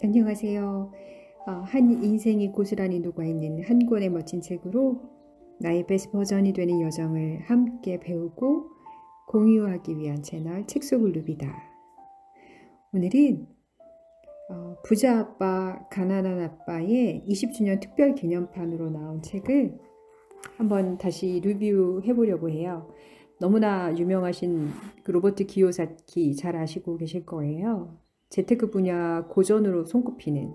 안녕하세요. 한 인생이 고스란히 녹아있는 한 권의 멋진 책으로 나의 베스트 버전이 되는 여정을 함께 배우고 공유하기 위한 채널 책 속을 누비다. 오늘은 부자 아빠, 가난한 아빠의 20주년 특별 기념판으로 나온 책을 한번 다시 리뷰해 보려고 해요. 너무나 유명하신 그 로버트 기요사키 잘 아시고 계실 거예요. 재테크 분야 고전으로 손꼽히는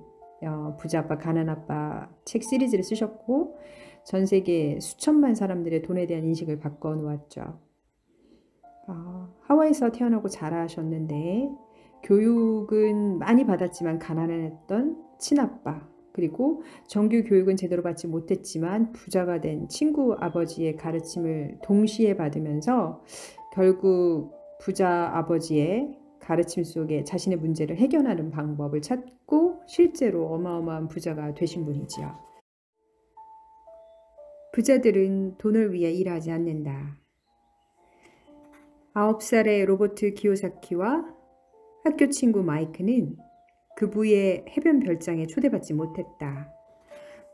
부자 아빠 가난 아빠 책 시리즈를 쓰셨고 전 세계 수천만 사람들의 돈에 대한 인식을 바꿔놓았죠. 하와이에서 태어나고 자라셨는데 교육은 많이 받았지만 가난했던 친아빠, 그리고 정규 교육은 제대로 받지 못했지만 부자가 된 친구 아버지의 가르침을 동시에 받으면서 결국 부자 아버지의 가르침 속에 자신의 문제를 해결하는 방법을 찾고 실제로 어마어마한 부자가 되신 분이지요. 부자들은 돈을 위해 일하지 않는다. 9살의 로버트 기요사키와 학교 친구 마이크는 그 부의 해변 별장에 초대받지 못했다.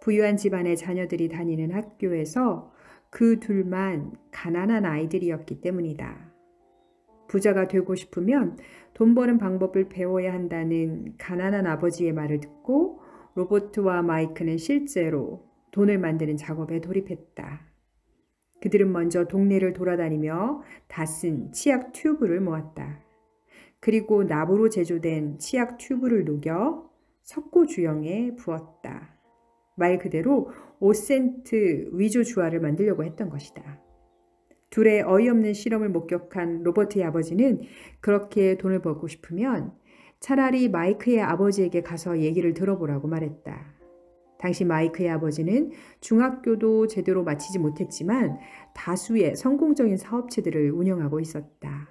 부유한 집안의 자녀들이 다니는 학교에서 그 둘만 가난한 아이들이었기 때문이다. 부자가 되고 싶으면 돈 버는 방법을 배워야 한다는 가난한 아버지의 말을 듣고 로버트와 마이크는 실제로 돈을 만드는 작업에 돌입했다. 그들은 먼저 동네를 돌아다니며 다 쓴 치약 튜브를 모았다. 그리고 나무로 제조된 치약 튜브를 녹여 석고 주영에 부었다. 말 그대로 5센트 위조 주화를 만들려고 했던 것이다. 둘의 어이없는 실험을 목격한 로버트의 아버지는 그렇게 돈을 벌고 싶으면 차라리 마이크의 아버지에게 가서 얘기를 들어보라고 말했다. 당시 마이크의 아버지는 중학교도 제대로 마치지 못했지만 다수의 성공적인 사업체들을 운영하고 있었다.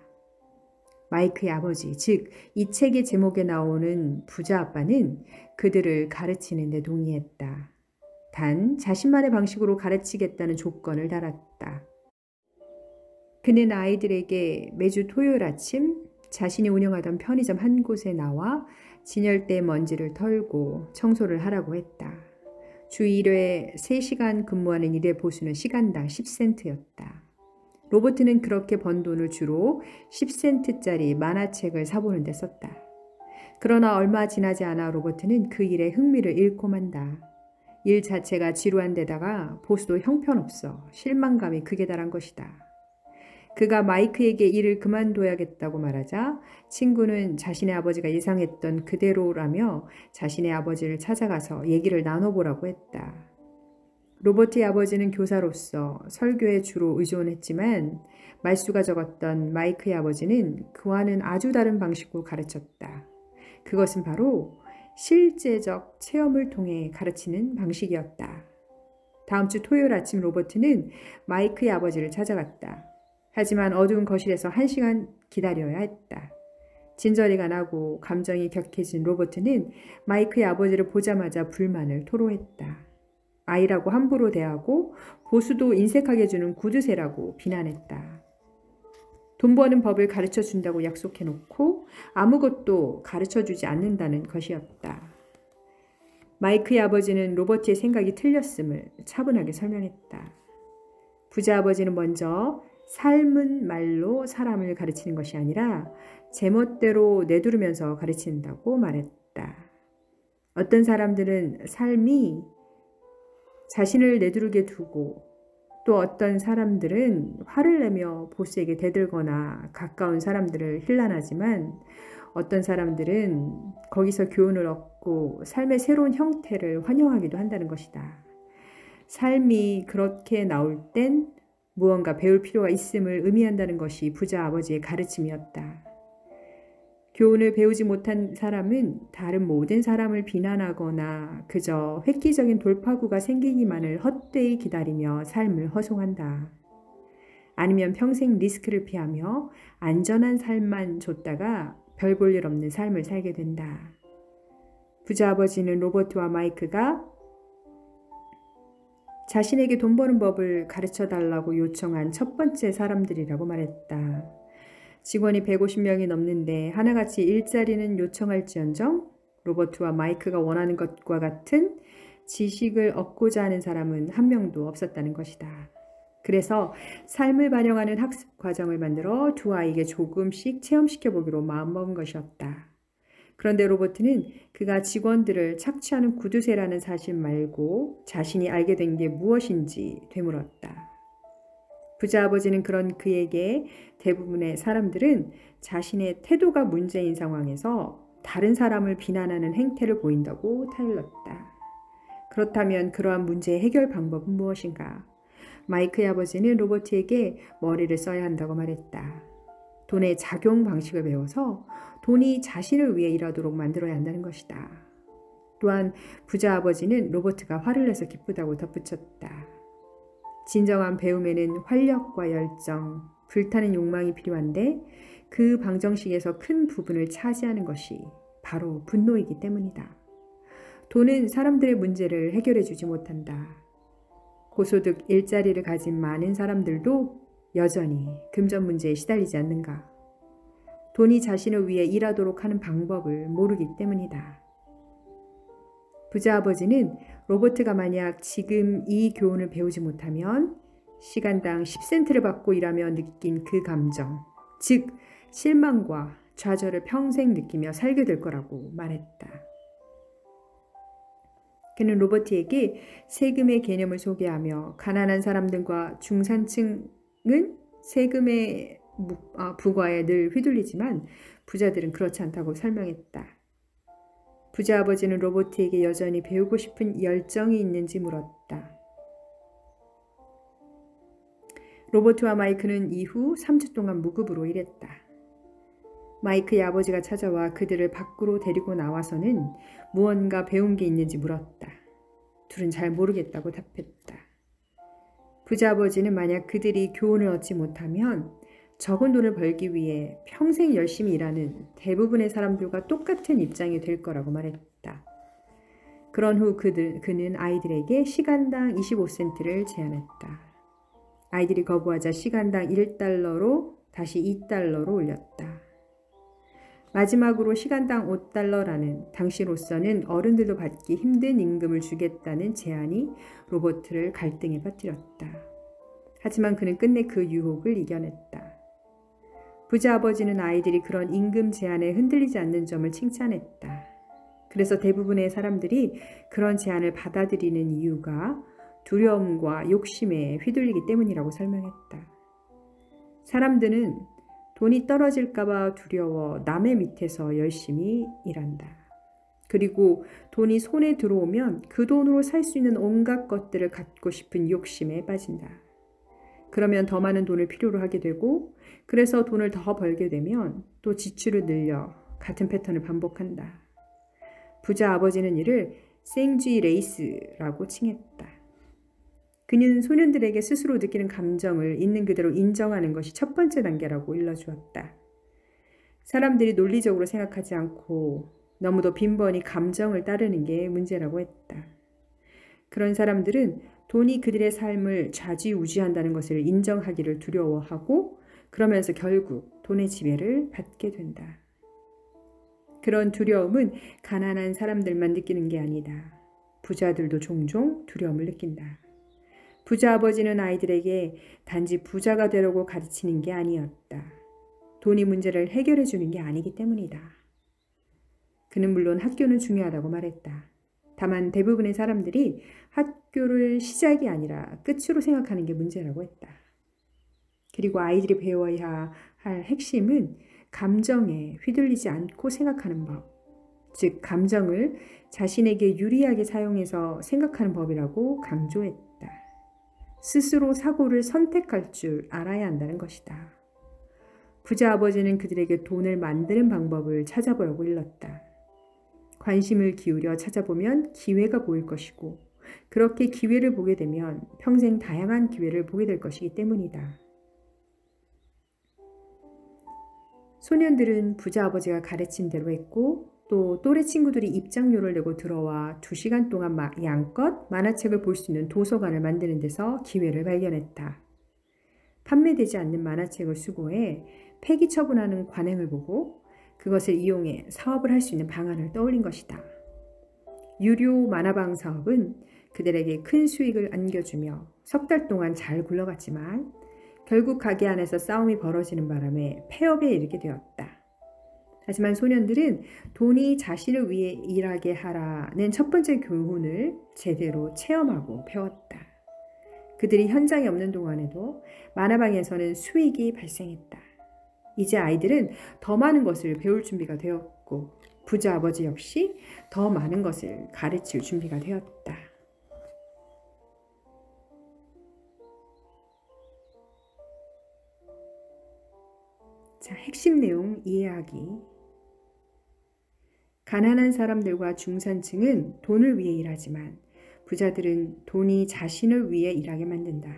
마이크의 아버지, 즉 이 책의 제목에 나오는 부자 아빠는 그들을 가르치는 데 동의했다. 단 자신만의 방식으로 가르치겠다는 조건을 달았다. 그는 아이들에게 매주 토요일 아침 자신이 운영하던 편의점 한 곳에 나와 진열대 먼지를 털고 청소를 하라고 했다. 주 1회 3시간 근무하는 일의 보수는 시간당 10센트였다. 로버트는 그렇게 번 돈을 주로 10센트짜리 만화책을 사보는 데 썼다. 그러나 얼마 지나지 않아 로버트는 그 일에 흥미를 잃고 만다. 일 자체가 지루한 데다가 보수도 형편없어 실망감이 극에 달한 것이다. 그가 마이크에게 일을 그만둬야겠다고 말하자 친구는 자신의 아버지가 예상했던 그대로라며 자신의 아버지를 찾아가서 얘기를 나눠보라고 했다. 로버트의 아버지는 교사로서 설교에 주로 의존했지만 말수가 적었던 마이크의 아버지는 그와는 아주 다른 방식으로 가르쳤다. 그것은 바로 실제적 체험을 통해 가르치는 방식이었다. 다음 주 토요일 아침 로버트는 마이크의 아버지를 찾아갔다. 하지만 어두운 거실에서 1시간 기다려야 했다. 진저리가 나고 감정이 격해진 로버트는 마이크의 아버지를 보자마자 불만을 토로했다. 아이라고 함부로 대하고 보수도 인색하게 주는 구두쇠라고 비난했다. 돈 버는 법을 가르쳐준다고 약속해놓고 아무것도 가르쳐주지 않는다는 것이었다. 마이크의 아버지는 로버트의 생각이 틀렸음을 차분하게 설명했다. 부자 아버지는 먼저 삶은 말로 사람을 가르치는 것이 아니라 제멋대로 내두르면서 가르친다고 말했다. 어떤 사람들은 삶이 자신을 내두르게 두고 또 어떤 사람들은 화를 내며 보스에게 대들거나 가까운 사람들을 힐난하지만 어떤 사람들은 거기서 교훈을 얻고 삶의 새로운 형태를 환영하기도 한다는 것이다. 삶이 그렇게 나올 땐 무언가 배울 필요가 있음을 의미한다는 것이 부자 아버지의 가르침이었다. 교훈을 배우지 못한 사람은 다른 모든 사람을 비난하거나 그저 획기적인 돌파구가 생기기만을 헛되이 기다리며 삶을 허송한다. 아니면 평생 리스크를 피하며 안전한 삶만 줬다가 별 볼 일 없는 삶을 살게 된다. 부자 아버지는 로버트와 마이크가 자신에게 돈 버는 법을 가르쳐달라고 요청한 첫 번째 사람들이라고 말했다. 직원이 150명이 넘는데 하나같이 일자리는 요청할지언정 로버트와 마이크가 원하는 것과 같은 지식을 얻고자 하는 사람은 한 명도 없었다는 것이다. 그래서 삶을 반영하는 학습 과정을 만들어 두 아이에게 조금씩 체험시켜보기로 마음먹은 것이었다. 그런데 로버트는 그가 직원들을 착취하는 구두쇠라는 사실 말고 자신이 알게 된 게 무엇인지 되물었다. 부자 아버지는 그런 그에게 대부분의 사람들은 자신의 태도가 문제인 상황에서 다른 사람을 비난하는 행태를 보인다고 타일렀다. 그렇다면 그러한 문제의 해결 방법은 무엇인가? 마이크의 아버지는 로버트에게 머리를 써야 한다고 말했다. 돈의 작용 방식을 배워서 돈이 자신을 위해 일하도록 만들어야 한다는 것이다. 또한 부자 아버지는 로버트가 화를 내서 기쁘다고 덧붙였다. 진정한 배움에는 활력과 열정, 불타는 욕망이 필요한데 그 방정식에서 큰 부분을 차지하는 것이 바로 분노이기 때문이다. 돈은 사람들의 문제를 해결해 주지 못한다. 고소득 일자리를 가진 많은 사람들도 여전히 금전 문제에 시달리지 않는가? 돈이 자신을 위해 일하도록 하는 방법을 모르기 때문이다. 부자 아버지는 로버트가 만약 지금 이 교훈을 배우지 못하면 시간당 10센트를 받고 일하며 느낀 그 감정, 즉 실망과 좌절을 평생 느끼며 살게 될 거라고 말했다. 그는 로버트에게 세금의 개념을 소개하며 가난한 사람들과 중산층은 세금의 부과에 늘 휘둘리지만 부자들은 그렇지 않다고 설명했다. 부자 아버지는 로버트에게 여전히 배우고 싶은 열정이 있는지 물었다. 로버트와 마이크는 이후 3주 동안 무급으로 일했다. 마이크의 아버지가 찾아와 그들을 밖으로 데리고 나와서는 무언가 배운 게 있는지 물었다. 둘은 잘 모르겠다고 답했다. 부자 아버지는 만약 그들이 교훈을 얻지 못하면 적은 돈을 벌기 위해 평생 열심히 일하는 대부분의 사람들과 똑같은 입장이 될 거라고 말했다. 그런 후 그는 아이들에게 시간당 25센트를 제안했다. 아이들이 거부하자 시간당 1달러로 다시 2달러로 올렸다. 마지막으로 시간당 5달러라는 당시로서는 어른들도 받기 힘든 임금을 주겠다는 제안이 로버트를 갈등에 빠뜨렸다. 하지만 그는 끝내 그 유혹을 이겨냈다. 부자 아버지는 아이들이 그런 임금 제안에 흔들리지 않는 점을 칭찬했다. 그래서 대부분의 사람들이 그런 제안을 받아들이는 이유가 두려움과 욕심에 휘둘리기 때문이라고 설명했다. 사람들은 돈이 떨어질까봐 두려워 남의 밑에서 열심히 일한다. 그리고 돈이 손에 들어오면 그 돈으로 살 수 있는 온갖 것들을 갖고 싶은 욕심에 빠진다. 그러면 더 많은 돈을 필요로 하게 되고 그래서 돈을 더 벌게 되면 또 지출을 늘려 같은 패턴을 반복한다. 부자 아버지는 이를 생쥐 레이스라고 칭했다. 그는 소년들에게 스스로 느끼는 감정을 있는 그대로 인정하는 것이 첫 번째 단계라고 일러주었다. 사람들이 논리적으로 생각하지 않고 너무도 빈번히 감정을 따르는 게 문제라고 했다. 그런 사람들은 돈이 그들의 삶을 좌지우지한다는 것을 인정하기를 두려워하고 그러면서 결국 돈의 지배를 받게 된다. 그런 두려움은 가난한 사람들만 느끼는 게 아니다. 부자들도 종종 두려움을 느낀다. 부자 아버지는 아이들에게 단지 부자가 되려고 가르치는 게 아니었다. 돈이 문제를 해결해 주는 게 아니기 때문이다. 그는 물론 학교는 중요하다고 말했다. 다만 대부분의 사람들이 학교를 시작이 아니라 끝으로 생각하는 게 문제라고 했다. 그리고 아이들이 배워야 할 핵심은 감정에 휘둘리지 않고 생각하는 법, 즉 감정을 자신에게 유리하게 사용해서 생각하는 법이라고 강조했다. 스스로 사고를 선택할 줄 알아야 한다는 것이다. 부자 아버지는 그들에게 돈을 만드는 방법을 찾아보라고 일렀다. 관심을 기울여 찾아보면 기회가 보일 것이고 그렇게 기회를 보게 되면 평생 다양한 기회를 보게 될 것이기 때문이다. 소년들은 부자 아버지가 가르친 대로 했고 또 또래 친구들이 입장료를 내고 들어와 2시간 동안 양껏 만화책을 볼 수 있는 도서관을 만드는 데서 기회를 발견했다. 판매되지 않는 만화책을 수거해 폐기 처분하는 관행을 보고 그것을 이용해 사업을 할 수 있는 방안을 떠올린 것이다. 유료 만화방 사업은 그들에게 큰 수익을 안겨주며 석 달 동안 잘 굴러갔지만 결국 가게 안에서 싸움이 벌어지는 바람에 폐업에 이르게 되었다. 하지만 소년들은 돈이 자신을 위해 일하게 하라는 첫 번째 교훈을 제대로 체험하고 배웠다. 그들이 현장에 없는 동안에도 만화방에서는 수익이 발생했다. 이제 아이들은 더 많은 것을 배울 준비가 되었고 부자 아버지 역시 더 많은 것을 가르칠 준비가 되었다. 자, 핵심 내용 이해하기. 가난한 사람들과 중산층은 돈을 위해 일하지만 부자들은 돈이 자신을 위해 일하게 만든다.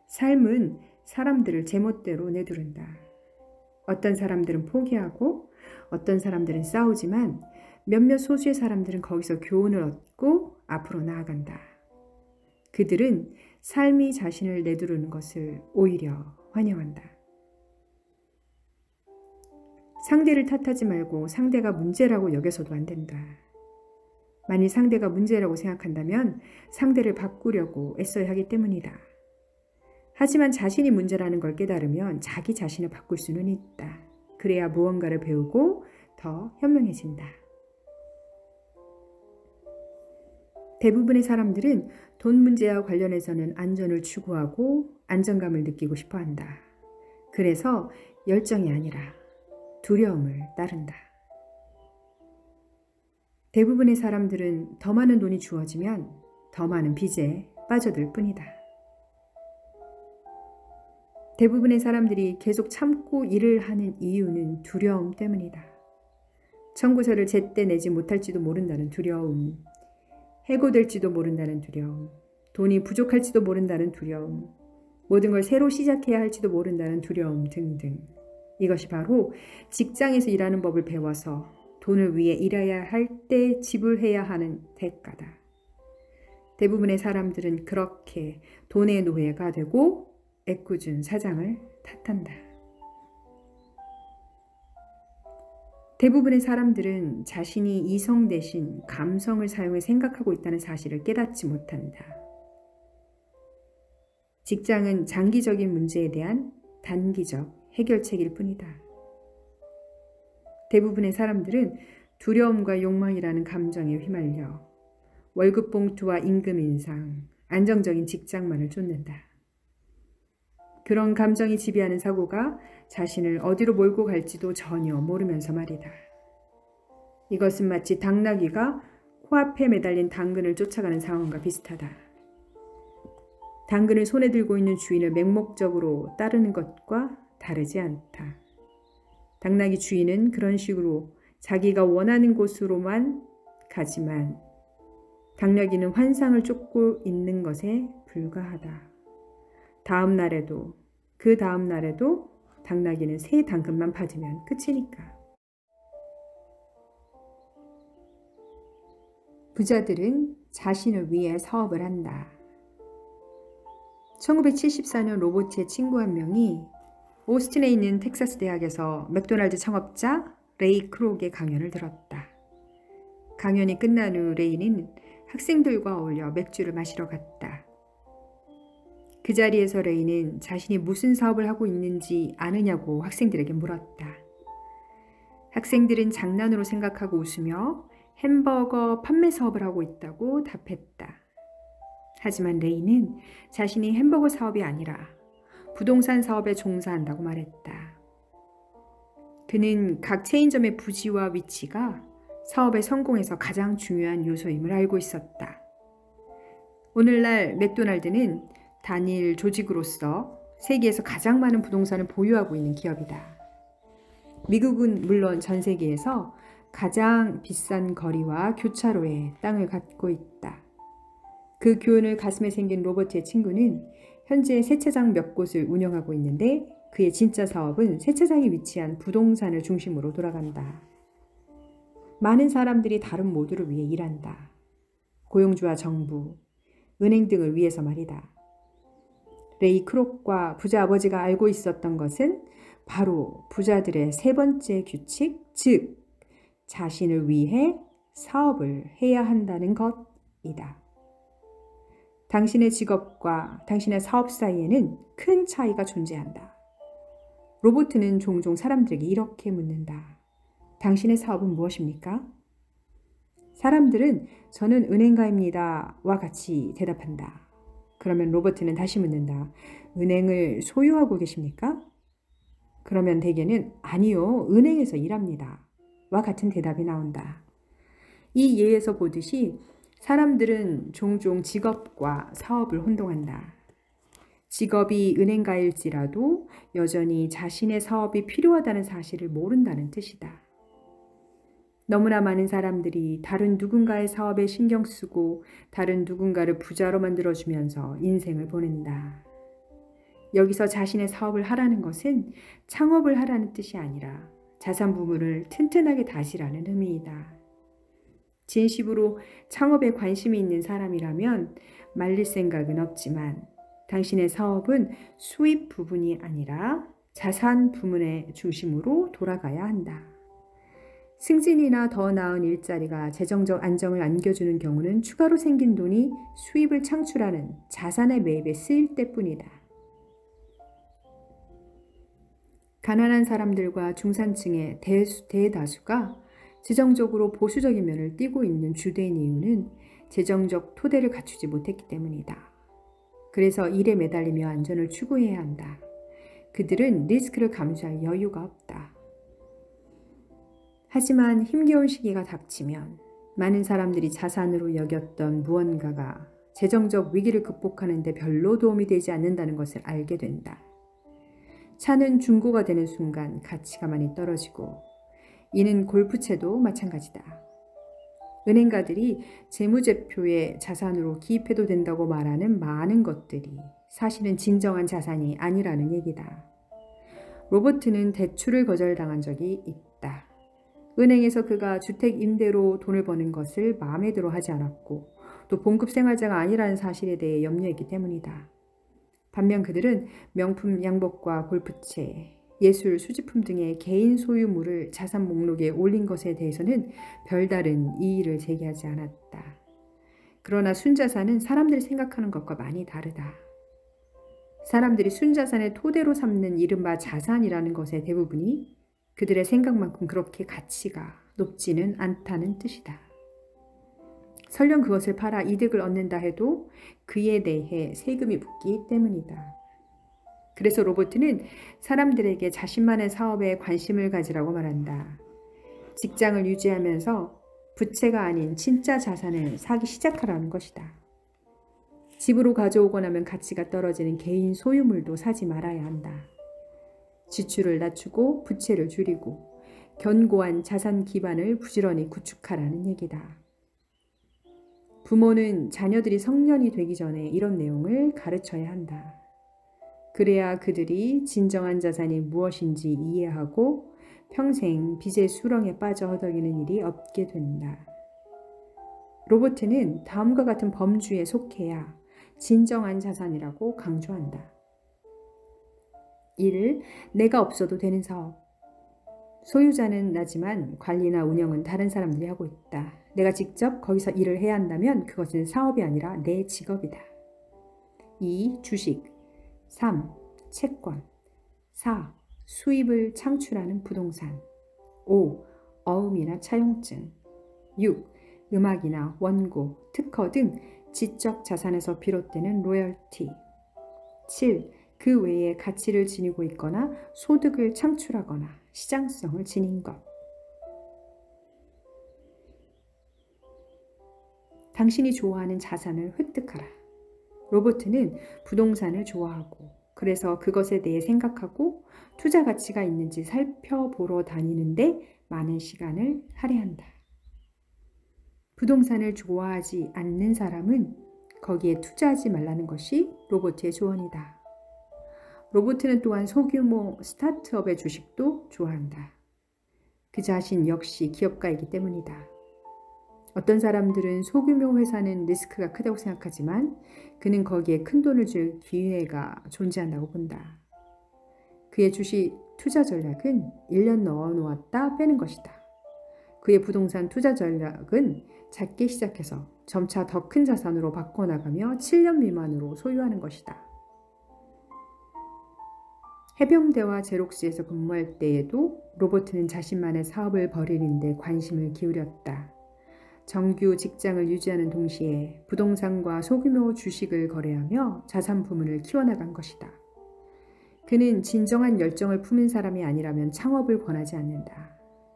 삶은 사람들을 제멋대로 내두른다. 어떤 사람들은 포기하고 어떤 사람들은 싸우지만 몇몇 소수의 사람들은 거기서 교훈을 얻고 앞으로 나아간다. 그들은 삶이 자신을 내두르는 것을 오히려 환영한다. 상대를 탓하지 말고 상대가 문제라고 여겨서도 안 된다. 만일 상대가 문제라고 생각한다면 상대를 바꾸려고 애써야 하기 때문이다. 하지만 자신이 문제라는 걸 깨달으면 자기 자신을 바꿀 수는 있다. 그래야 무언가를 배우고 더 현명해진다. 대부분의 사람들은 돈 문제와 관련해서는 안전을 추구하고 안정감을 느끼고 싶어 한다. 그래서 열정이 아니라 두려움을 따른다. 대부분의 사람들은 더 많은 돈이 주어지면 더 많은 빚에 빠져들 뿐이다. 대부분의 사람들이 계속 참고 일을 하는 이유는 두려움 때문이다. 청구서를 제때 내지 못할지도 모른다는 두려움, 해고될지도 모른다는 두려움, 돈이 부족할지도 모른다는 두려움, 모든 걸 새로 시작해야 할지도 모른다는 두려움 등등. 이것이 바로 직장에서 일하는 법을 배워서 돈을 위해 일해야 할 때 지불해야 하는 대가다. 대부분의 사람들은 그렇게 돈의 노예가 되고 애꿎은 사장을 탓한다. 대부분의 사람들은 자신이 이성 대신 감성을 사용해 생각하고 있다는 사실을 깨닫지 못한다. 직장은 장기적인 문제에 대한 단기적 해결책일 뿐이다. 대부분의 사람들은 두려움과 욕망이라는 감정에 휘말려 월급 봉투와 임금 인상, 안정적인 직장만을 쫓는다. 그런 감정이 지배하는 사고가 자신을 어디로 몰고 갈지도 전혀 모르면서 말이다. 이것은 마치 당나귀가 코앞에 매달린 당근을 쫓아가는 상황과 비슷하다. 당근을 손에 들고 있는 주인을 맹목적으로 따르는 것과 다르지 않다. 당나귀 주인은 그런 식으로 자기가 원하는 곳으로만 가지만 당나귀는 환상을 쫓고 있는 것에 불과하다. 다음 날에도 그 다음 날에도 당나귀는 새 당근만 받으면 끝이니까. 부자들은 자신을 위해 사업을 한다. 1974년 로버트의 친구 한 명이 오스틴에 있는 텍사스 대학에서 맥도날드 창업자 레이 크록의 강연을 들었다. 강연이 끝난 후 레이는 학생들과 어울려 맥주를 마시러 갔다. 그 자리에서 레이는 자신이 무슨 사업을 하고 있는지 아느냐고 학생들에게 물었다. 학생들은 장난으로 생각하고 웃으며 햄버거 판매 사업을 하고 있다고 답했다. 하지만 레이는 자신이 햄버거 사업이 아니라 부동산 사업에 종사한다고 말했다. 그는 각 체인점의 부지와 위치가 사업의 성공에서 가장 중요한 요소임을 알고 있었다. 오늘날 맥도날드는 단일 조직으로서 세계에서 가장 많은 부동산을 보유하고 있는 기업이다. 미국은 물론 전 세계에서 가장 비싼 거리와 교차로에 땅을 갖고 있다. 그 교훈을 가슴에 새긴 로버트의 친구는 현재 세차장 몇 곳을 운영하고 있는데 그의 진짜 사업은 세차장에 위치한 부동산을 중심으로 돌아간다. 많은 사람들이 다른 모두를 위해 일한다. 고용주와 정부, 은행 등을 위해서 말이다. 레이 크록과 부자 아버지가 알고 있었던 것은 바로 부자들의 세 번째 규칙, 즉 자신을 위해 사업을 해야 한다는 것이다. 당신의 직업과 당신의 사업 사이에는 큰 차이가 존재한다. 로버트는 종종 사람들에게 이렇게 묻는다. 당신의 사업은 무엇입니까? 사람들은 저는 은행가입니다 와 같이 대답한다. 그러면 로버트는 다시 묻는다. 은행을 소유하고 계십니까? 그러면 대개는 아니요, 은행에서 일합니다 와 같은 대답이 나온다. 이 예에서 보듯이 사람들은 종종 직업과 사업을 혼동한다. 직업이 은행가일지라도 여전히 자신의 사업이 필요하다는 사실을 모른다는 뜻이다. 너무나 많은 사람들이 다른 누군가의 사업에 신경 쓰고 다른 누군가를 부자로 만들어주면서 인생을 보낸다. 여기서 자신의 사업을 하라는 것은 창업을 하라는 뜻이 아니라 자산 부분을 튼튼하게 다지라는 의미이다. 진심으로 창업에 관심이 있는 사람이라면 말릴 생각은 없지만 당신의 사업은 수입 부분이 아니라 자산 부문의 중심으로 돌아가야 한다. 승진이나 더 나은 일자리가 재정적 안정을 안겨주는 경우는 추가로 생긴 돈이 수입을 창출하는 자산의 매입에 쓰일 때뿐이다. 가난한 사람들과 중산층의 대다수가 재정적으로 보수적인 면을 띠고 있는 주된 이유는 재정적 토대를 갖추지 못했기 때문이다. 그래서 일에 매달리며 안전을 추구해야 한다. 그들은 리스크를 감수할 여유가 없다. 하지만 힘겨운 시기가 닥치면 많은 사람들이 자산으로 여겼던 무언가가 재정적 위기를 극복하는 데 별로 도움이 되지 않는다는 것을 알게 된다. 차는 중고가 되는 순간 가치가 많이 떨어지고 이는 골프채도 마찬가지다. 은행가들이 재무제표에 자산으로 기입해도 된다고 말하는 많은 것들이 사실은 진정한 자산이 아니라는 얘기다. 로버트는 대출을 거절당한 적이 있다. 은행에서 그가 주택 임대로 돈을 버는 것을 마음에 들어 하지 않았고 또 봉급 생활자가 아니라는 사실에 대해 염려했기 때문이다. 반면 그들은 명품 양복과 골프채, 예술, 수집품 등의 개인 소유물을 자산 목록에 올린 것에 대해서는 별다른 이의를 제기하지 않았다. 그러나 순자산은 사람들이 생각하는 것과 많이 다르다. 사람들이 순자산의 토대로 삼는 이른바 자산이라는 것의 대부분이 그들의 생각만큼 그렇게 가치가 높지는 않다는 뜻이다. 설령 그것을 팔아 이득을 얻는다 해도 그에 대해 세금이 붙기 때문이다. 그래서 로버트는 사람들에게 자신만의 사업에 관심을 가지라고 말한다. 직장을 유지하면서 부채가 아닌 진짜 자산을 사기 시작하라는 것이다. 집으로 가져오고 나면 가치가 떨어지는 개인 소유물도 사지 말아야 한다. 지출을 낮추고 부채를 줄이고 견고한 자산 기반을 부지런히 구축하라는 얘기다. 부모는 자녀들이 성년이 되기 전에 이런 내용을 가르쳐야 한다. 그래야 그들이 진정한 자산이 무엇인지 이해하고 평생 빚의 수렁에 빠져 허덕이는 일이 없게 된다. 로버트는 다음과 같은 범주에 속해야 진정한 자산이라고 강조한다. 1. 내가 없어도 되는 사업. 소유자는 나지만 관리나 운영은 다른 사람들이 하고 있다. 내가 직접 거기서 일을 해야 한다면 그것은 사업이 아니라 내 직업이다. 2. 주식. 3. 채권. 4. 수입을 창출하는 부동산. 5. 어음이나 차용증. 6. 음악이나 원고, 특허 등 지적 자산에서 비롯되는 로열티. 7. 그 외에 가치를 지니고 있거나 소득을 창출하거나 시장성을 지닌 것. 당신이 좋아하는 자산을 획득하라. 로버트는 부동산을 좋아하고 그래서 그것에 대해 생각하고 투자 가치가 있는지 살펴보러 다니는데 많은 시간을 할애한다. 부동산을 좋아하지 않는 사람은 거기에 투자하지 말라는 것이 로버트의 조언이다. 로버트는 또한 소규모 스타트업의 주식도 좋아한다. 그 자신 역시 기업가이기 때문이다. 어떤 사람들은 소규모 회사는 리스크가 크다고 생각하지만 그는 거기에 큰 돈을 줄 기회가 존재한다고 본다. 그의 주식 투자 전략은 1년 넣어놓았다 빼는 것이다. 그의 부동산 투자 전략은 작게 시작해서 점차 더 큰 자산으로 바꿔나가며 7년 미만으로 소유하는 것이다. 해병대와 제록시에서 근무할 때에도 로버트는 자신만의 사업을 벌이는 데 관심을 기울였다. 정규 직장을 유지하는 동시에 부동산과 소규모 주식을 거래하며 자산 부문을 키워나간 것이다. 그는 진정한 열정을 품은 사람이 아니라면 창업을 권하지 않는다.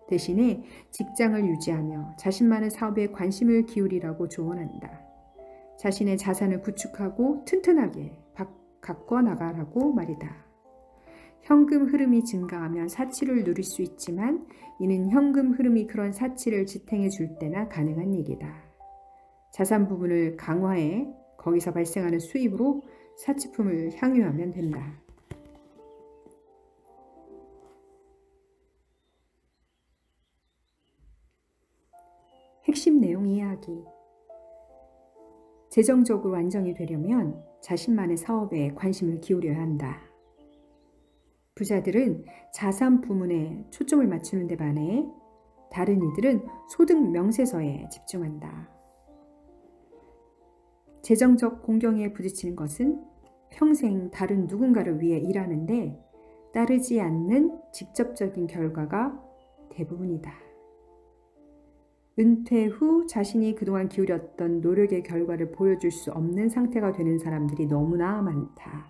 대신에 직장을 유지하며 자신만의 사업에 관심을 기울이라고 조언한다. 자신의 자산을 구축하고 튼튼하게 가꿔 나가라고 말이다. 현금 흐름이 증가하면 사치를 누릴 수 있지만 이는 현금 흐름이 그런 사치를 지탱해 줄 때나 가능한 얘기다. 자산 부분을 강화해 거기서 발생하는 수입으로 사치품을 향유하면 된다. 핵심 내용 이야기. 재정적으로 안정이 되려면 자신만의 사업에 관심을 기울여야 한다. 부자들은 자산 부문에 초점을 맞추는 데 반해 다른 이들은 소득 명세서에 집중한다. 재정적 공경에 부딪히는 것은 평생 다른 누군가를 위해 일하는데 따르지 않는 직접적인 결과가 대부분이다. 은퇴 후 자신이 그동안 기울였던 노력의 결과를 보여줄 수 없는 상태가 되는 사람들이 너무나 많다.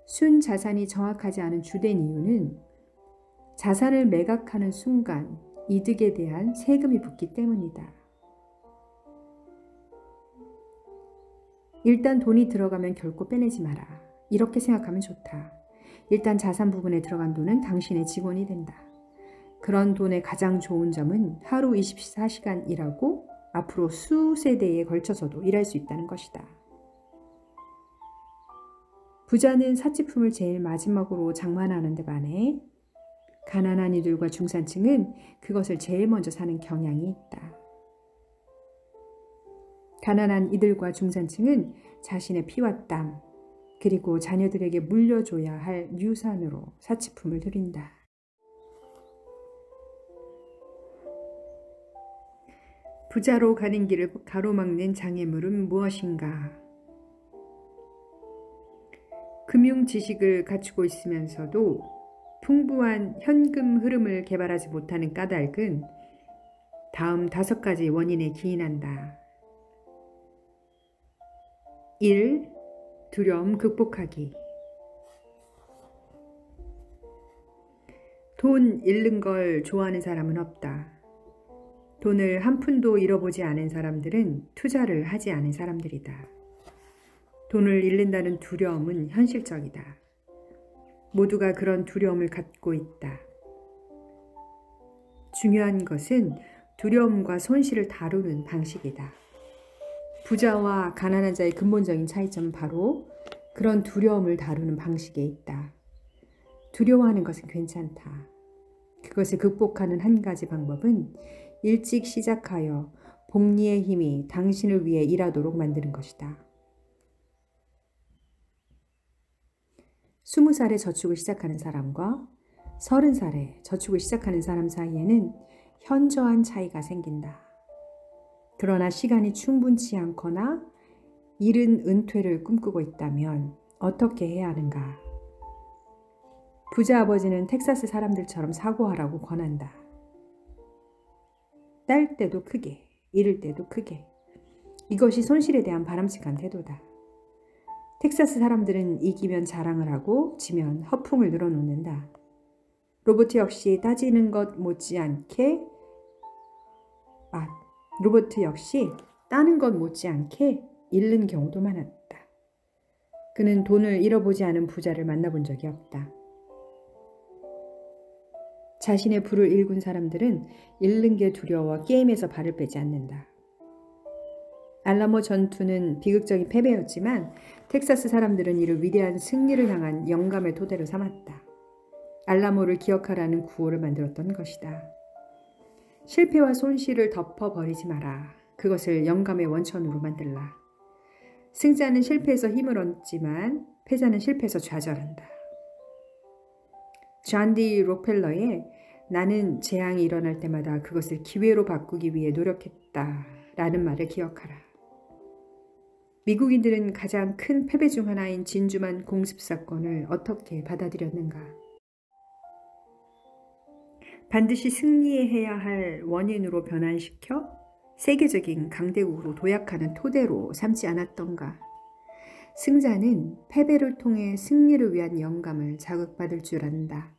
순 자산이 정확하지 않은 주된 이유는 자산을 매각하는 순간 이득에 대한 세금이 붙기 때문이다. 일단 돈이 들어가면 결코 빼내지 마라. 이렇게 생각하면 좋다. 일단 자산 부분에 들어간 돈은 당신의 직원이 된다. 그런 돈의 가장 좋은 점은 하루 24시간 일하고 앞으로 수세대에 걸쳐서도 일할 수 있다는 것이다. 부자는 사치품을 제일 마지막으로 장만하는 데 반해 가난한 이들과 중산층은 그것을 제일 먼저 사는 경향이 있다. 가난한 이들과 중산층은 자신의 피와 땀, 그리고 자녀들에게 물려줘야 할 유산으로 사치품을 들인다. 부자로 가는 길을 가로막는 장애물은 무엇인가? 금융 지식을 갖추고 있으면서도 풍부한 현금 흐름을 개발하지 못하는 까닭은 다음 5가지 원인에 기인한다. 1. 두려움 극복하기. 돈 잃는 걸 좋아하는 사람은 없다. 돈을 한 푼도 잃어보지 않은 사람들은 투자를 하지 않은 사람들이다. 돈을 잃는다는 두려움은 현실적이다. 모두가 그런 두려움을 갖고 있다. 중요한 것은 두려움과 손실을 다루는 방식이다. 부자와 가난한 자의 근본적인 차이점은 바로 그런 두려움을 다루는 방식에 있다. 두려워하는 것은 괜찮다. 그것을 극복하는 한 가지 방법은 일찍 시작하여 복리의 힘이 당신을 위해 일하도록 만드는 것이다. 20살에 저축을 시작하는 사람과 30살에 저축을 시작하는 사람 사이에는 현저한 차이가 생긴다. 그러나 시간이 충분치 않거나 이른 은퇴를 꿈꾸고 있다면 어떻게 해야 하는가? 부자 아버지는 텍사스 사람들처럼 사고하라고 권한다. 딸 때도 크게, 잃을 때도 크게. 이것이 손실에 대한 바람직한 태도다. 텍사스 사람들은 이기면 자랑을 하고 지면 허풍을 늘어놓는다. 로버트 역시 따지는 것 못지않게 따는 것 못지않게 잃는 경우도 많았다. 그는 돈을 잃어보지 않은 부자를 만나본 적이 없다. 자신의 부를 일군 사람들은 잃는 게 두려워 게임에서 발을 빼지 않는다. 알라모 전투는 비극적인 패배였지만 텍사스 사람들은 이를 위대한 승리를 향한 영감의 토대로 삼았다. 알라모를 기억하라는 구호를 만들었던 것이다. 실패와 손실을 덮어버리지 마라. 그것을 영감의 원천으로 만들라. 승자는 실패해서 힘을 얻지만 패자는 실패해서 좌절한다. 존 디 록펠러의 나는 재앙이 일어날 때마다 그것을 기회로 바꾸기 위해 노력했다 라는 말을 기억하라. 미국인들은 가장 큰 패배 중 하나인 진주만 공습 사건을 어떻게 받아들였는가? 반드시 승리해야 할 원인으로 변환시켜 세계적인 강대국으로 도약하는 토대로 삼지 않았던가? 승자는 패배를 통해 승리를 위한 영감을 자극받을 줄 안다.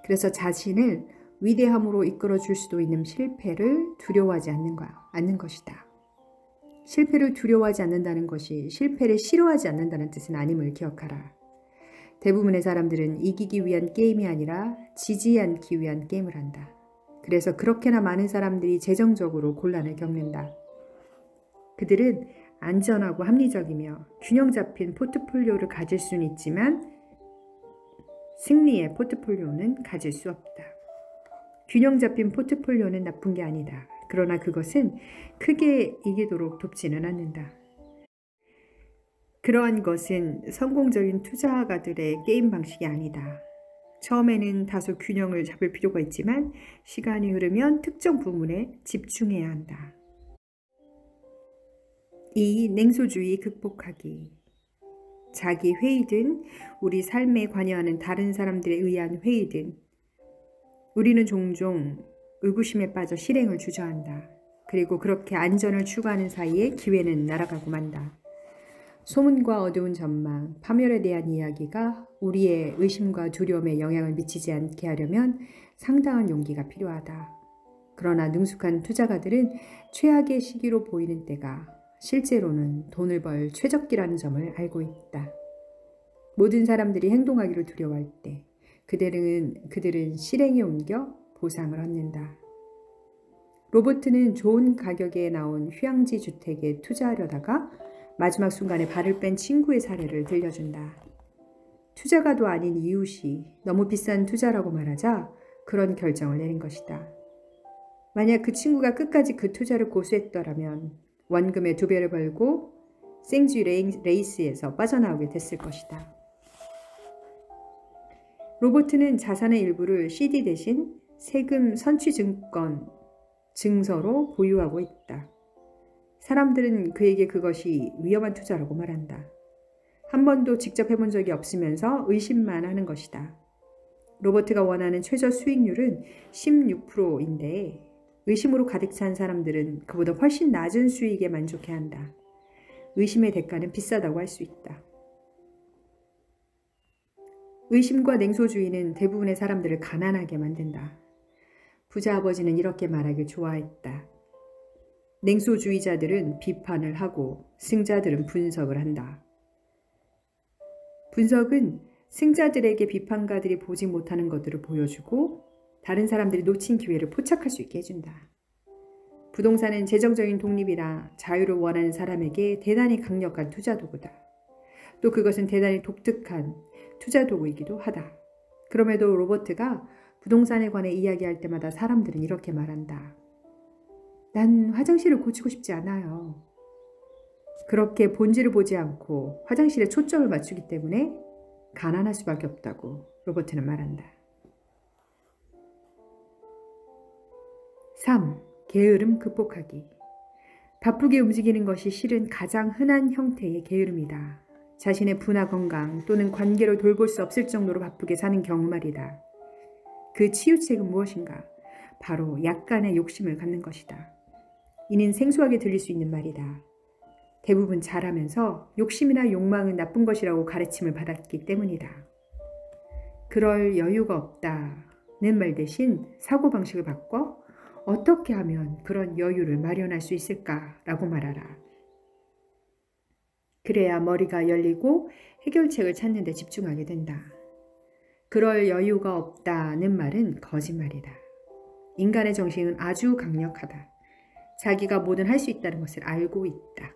그래서 자신을 위대함으로 이끌어줄 수도 있는 실패를 두려워하지 않는 것이다. 실패를 두려워하지 않는다는 것이 실패를 싫어하지 않는다는 뜻은 아님을 기억하라. 대부분의 사람들은 이기기 위한 게임이 아니라 지지 않기 위한 게임을 한다. 그래서 그렇게나 많은 사람들이 재정적으로 곤란을 겪는다. 그들은 안전하고 합리적이며 균형 잡힌 포트폴리오를 가질 수는 있지만 승리의 포트폴리오는 가질 수 없다. 균형 잡힌 포트폴리오는 나쁜 게 아니다. 그러나 그것은 크게 이기도록 돕지는 않는다. 그러한 것은 성공적인 투자가들의 게임 방식이 아니다. 처음에는 다소 균형을 잡을 필요가 있지만 시간이 흐르면 특정 부분에 집중해야 한다. 2. 냉소주의 극복하기. 자기 회의든 우리 삶에 관여하는 다른 사람들에 의한 회의든 우리는 종종 의구심에 빠져 실행을 주저한다. 그리고 그렇게 안전을 추구하는 사이에 기회는 날아가고 만다. 소문과 어두운 전망, 파멸에 대한 이야기가 우리의 의심과 두려움에 영향을 미치지 않게 하려면 상당한 용기가 필요하다. 그러나 능숙한 투자가들은 최악의 시기로 보이는 때가 실제로는 돈을 벌 최적기라는 점을 알고 있다. 모든 사람들이 행동하기를 두려워할 때 그들은 실행에 옮겨 보상을 얻는다. 로버트는 좋은 가격에 나온 휴양지 주택에 투자하려다가 마지막 순간에 발을 뺀 친구의 사례를 들려준다. 투자가도 아닌 이웃이 너무 비싼 투자라고 말하자 그런 결정을 내린 것이다. 만약 그 친구가 끝까지 그 투자를 고수했더라면 원금의 2배를 벌고 생쥐 레이스에서 빠져나오게 됐을 것이다. 로버트는 자산의 일부를 CD 대신 세금 선취증권 증서로 보유하고 있다. 사람들은 그에게 그것이 위험한 투자라고 말한다. 한 번도 직접 해본 적이 없으면서 의심만 하는 것이다. 로버트가 원하는 최저 수익률은 16%인데 의심으로 가득 찬 사람들은 그보다 훨씬 낮은 수익에 만족해한다. 의심의 대가는 비싸다고 할 수 있다. 의심과 냉소주의는 대부분의 사람들을 가난하게 만든다. 부자 아버지는 이렇게 말하길 좋아했다. 냉소주의자들은 비판을 하고 승자들은 분석을 한다. 분석은 승자들에게 비판가들이 보지 못하는 것들을 보여주고 다른 사람들이 놓친 기회를 포착할 수 있게 해준다. 부동산은 재정적인 독립이나 자유를 원하는 사람에게 대단히 강력한 투자 도구다. 또 그것은 대단히 독특한 투자 도구이기도 하다. 그럼에도 로버트가 부동산에 관해 이야기할 때마다 사람들은 이렇게 말한다. 난 화장실을 고치고 싶지 않아요. 그렇게 본질을 보지 않고 화장실에 초점을 맞추기 때문에 가난할 수밖에 없다고 로버트는 말한다. 3. 게으름 극복하기. 바쁘게 움직이는 것이 실은 가장 흔한 형태의 게으름이다. 자신의 부나 건강 또는 관계를 돌볼 수 없을 정도로 바쁘게 사는 경우 말이다. 그 치유책은 무엇인가? 바로 약간의 욕심을 갖는 것이다. 이는 생소하게 들릴 수 있는 말이다. 대부분 잘하면서 욕심이나 욕망은 나쁜 것이라고 가르침을 받았기 때문이다. 그럴 여유가 없다는 말 대신 사고방식을 바꿔 어떻게 하면 그런 여유를 마련할 수 있을까라고 말하라. 그래야 머리가 열리고 해결책을 찾는 데 집중하게 된다. 그럴 여유가 없다는 말은 거짓말이다. 인간의 정신은 아주 강력하다. 자기가 뭐든 할 수 있다는 것을 알고 있다.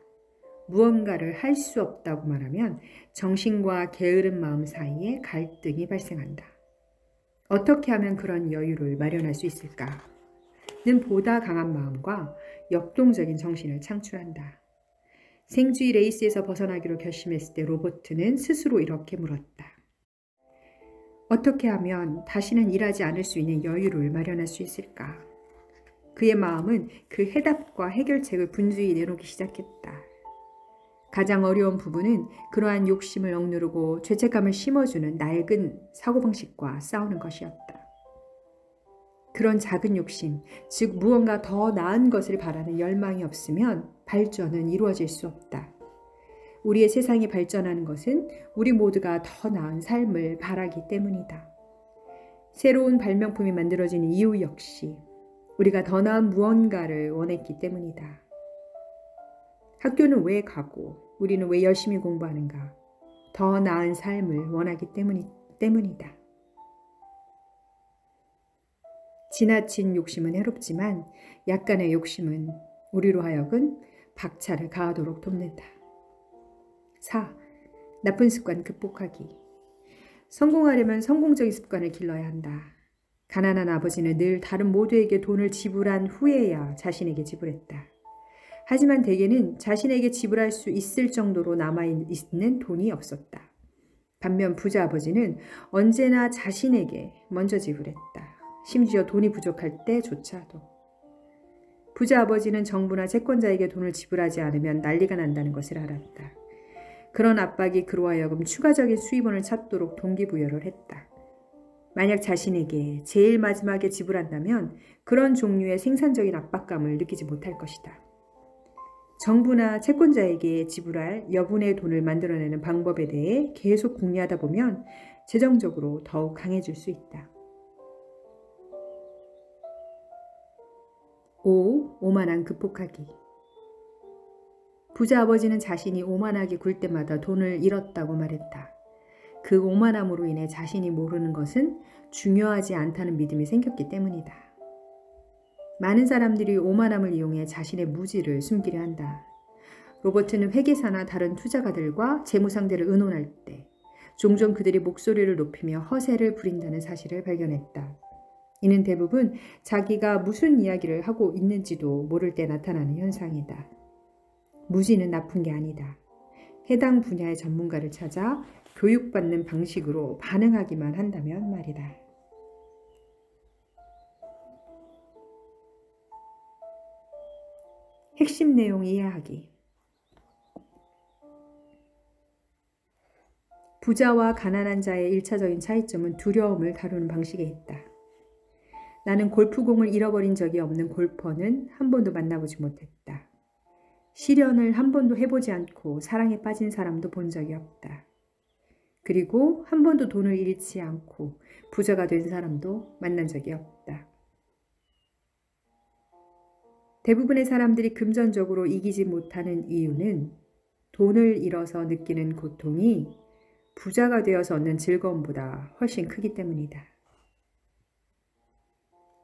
무언가를 할 수 없다고 말하면 정신과 게으른 마음 사이에 갈등이 발생한다. 어떻게 하면 그런 여유를 마련할 수 있을까?는 보다 강한 마음과 역동적인 정신을 창출한다. 생쥐 레이스에서 벗어나기로 결심했을 때 로버트는 스스로 이렇게 물었다. 어떻게 하면 다시는 일하지 않을 수 있는 여유를 마련할 수 있을까? 그의 마음은 그 해답과 해결책을 분주히 내놓기 시작했다. 가장 어려운 부분은 그러한 욕심을 억누르고 죄책감을 심어주는 낡은 사고방식과 싸우는 것이었다. 그런 작은 욕심, 즉 무언가 더 나은 것을 바라는 열망이 없으면 발전은 이루어질 수 없다. 우리의 세상이 발전하는 것은 우리 모두가 더 나은 삶을 바라기 때문이다. 새로운 발명품이 만들어지는 이유 역시 우리가 더 나은 무언가를 원했기 때문이다. 학교는 왜 가고 우리는 왜 열심히 공부하는가? 더 나은 삶을 원하기 때문이다. 지나친 욕심은 해롭지만 약간의 욕심은 우리로 하여금 박차를 가하도록 돕는다. 4. 나쁜 습관 극복하기. 성공하려면 성공적인 습관을 길러야 한다. 가난한 아버지는 늘 다른 모두에게 돈을 지불한 후에야 자신에게 지불했다. 하지만 대개는 자신에게 지불할 수 있을 정도로 남아있는 돈이 없었다. 반면 부자 아버지는 언제나 자신에게 먼저 지불했다. 심지어 돈이 부족할 때조차도. 부자 아버지는 정부나 채권자에게 돈을 지불하지 않으면 난리가 난다는 것을 알았다. 그런 압박이 그로 하여금 추가적인 수입원을 찾도록 동기부여를 했다. 만약 자신에게 제일 마지막에 지불한다면 그런 종류의 생산적인 압박감을 느끼지 못할 것이다. 정부나 채권자에게 지불할 여분의 돈을 만들어내는 방법에 대해 계속 궁리하다 보면 재정적으로 더욱 강해질 수 있다. 5. 오만함 극복하기. 부자 아버지는 자신이 오만하게 굴 때마다 돈을 잃었다고 말했다. 그 오만함으로 인해 자신이 모르는 것은 중요하지 않다는 믿음이 생겼기 때문이다. 많은 사람들이 오만함을 이용해 자신의 무지를 숨기려 한다. 로버트는 회계사나 다른 투자가들과 재무상대를 의논할 때 종종 그들이 목소리를 높이며 허세를 부린다는 사실을 발견했다. 이는 대부분 자기가 무슨 이야기를 하고 있는지도 모를 때 나타나는 현상이다. 무지는 나쁜 게 아니다. 해당 분야의 전문가를 찾아 교육받는 방식으로 반응하기만 한다면 말이다. 핵심 내용 이해하기. 부자와 가난한 자의 1차적인 차이점은 두려움을 다루는 방식에 있다. 나는 골프공을 잃어버린 적이 없는 골퍼는 한 번도 만나보지 못했다. 실연을 한 번도 해보지 않고 사랑에 빠진 사람도 본 적이 없다. 그리고 한 번도 돈을 잃지 않고 부자가 된 사람도 만난 적이 없다. 대부분의 사람들이 금전적으로 이기지 못하는 이유는 돈을 잃어서 느끼는 고통이 부자가 되어서 얻는 즐거움보다 훨씬 크기 때문이다.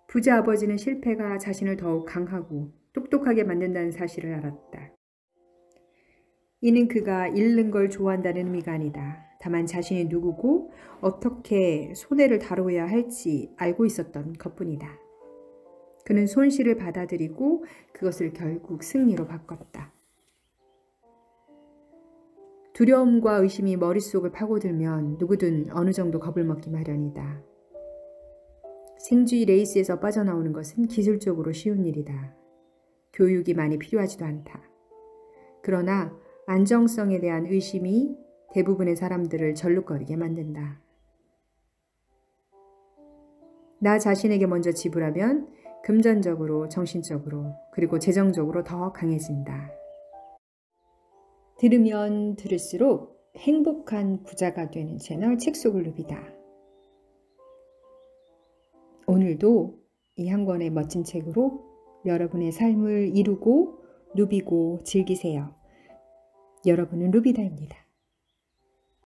부자 아버지는 실패가 자신을 더욱 강하고 똑똑하게 만든다는 사실을 알았다. 이는 그가 잃는 걸 좋아한다는 의미가 아니다. 다만 자신이 누구고 어떻게 손해를 다뤄야 할지 알고 있었던 것뿐이다. 그는 손실을 받아들이고 그것을 결국 승리로 바꿨다. 두려움과 의심이 머릿속을 파고들면 누구든 어느 정도 겁을 먹기 마련이다. 생쥐 레이스에서 빠져나오는 것은 기술적으로 쉬운 일이다. 교육이 많이 필요하지도 않다. 그러나 안정성에 대한 의심이 대부분의 사람들을 절룩거리게 만든다. 나 자신에게 먼저 지불하면 금전적으로, 정신적으로, 그리고 재정적으로 더 강해진다. 들으면 들을수록 행복한 부자가 되는 채널 책속을 누비다. 오늘도 이 한 권의 멋진 책으로 여러분의 삶을 이루고 누비고 즐기세요. 여러분은 루비다입니다.